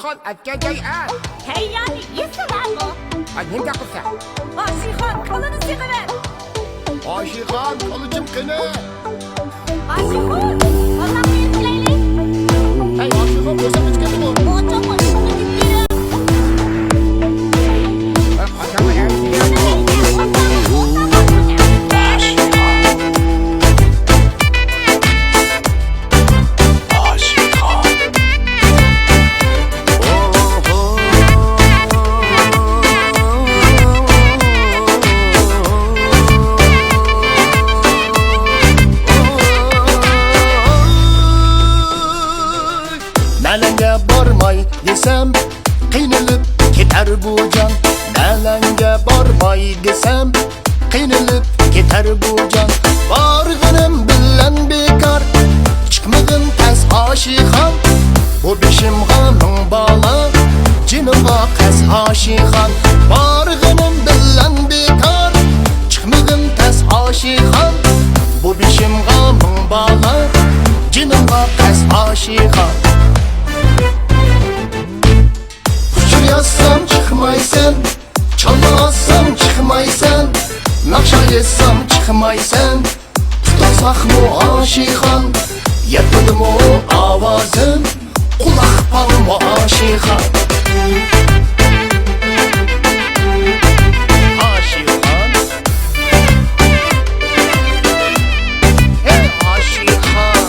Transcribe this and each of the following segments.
Hoşixon atgagay a. Hey yani yesalar mı? Nega qilsa? Hoşixon qo'lini siqaver. Hoşixon qo'lichim qini. Hoşixon, Allohni eslaylik. Hey Hoşixon bo'lsa ketdimi? O'ta qo'shimni deb Qachon Nalanga bormay desam qiynalib ketar bu jon. Nalanga bormay desam qiynalib ketar bu jon. Borg'inim bilan bekor chiqmag'in tas oshixon. Bu beshimga ming bola jinimga qas oshixon. Borg'inim bilan bekor chiqmag'in tas oshixon. Bu beshimga ming bola jinimga qas oshixon. Yazsam çıkmaysan, çalmasam çıkmaysan, nakşa yazsam çıkmaysan, tutasak mı aşikan, yetmedi mi avazın, kulak bal mı aşikan. Aşikan, hey aşikan.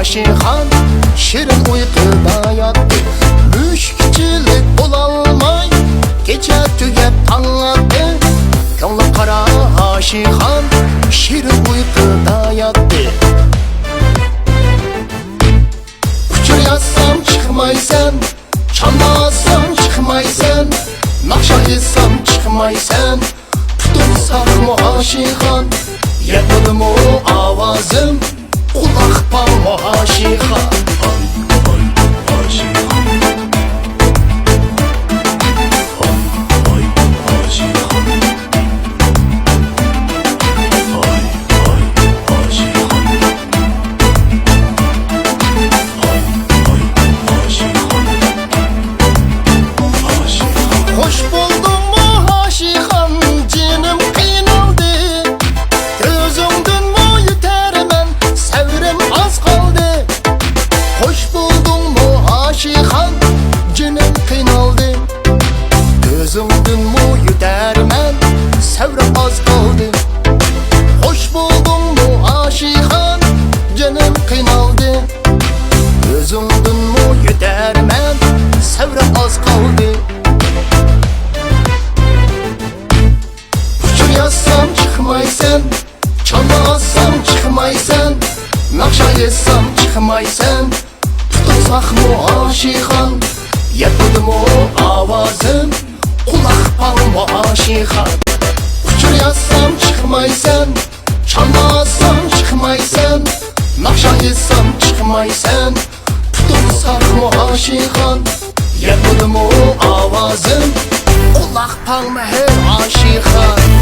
Aşikan şirin uykuda yattı. Müşkçilik olalmay gece tügep anlattı. Yolun kara aşikan şirin uykuda yattı. Uçur yazsam çıkmaysan, çalmasam çıkmaysan, nakşa yazsam çıkmaysan, tutulsak mı aşikan, yetmedi mi avazım, kulak bal aşikan. Hoş buldun mu aşikan, cinim kıynaldı. Gözündün mü yetermen, sevrem az kaldı. Hoş buldun mu aşikan, cinim kıynaldı. Gözündün mü yetermen, sevrem az kaldı. Hoş buldun mu aşikan, cinim kıynaldı. Gözündün mü yetermen, sevrem az kaldı. Yazsam çıkmaysan, çalmasam çıkmaysan, nakşa yazsam çıkmaysan, tutulsak mı aşikan, yetmedi mi avazın, kulak bal mı aşikan. Uçur yazsam çıkmaysan, çalmasam çıkmaysan, nakşa yazsam çıkmaysan, tutulsak mı aşikan, yetmedi mi avazın, kulak bal mı aşikan.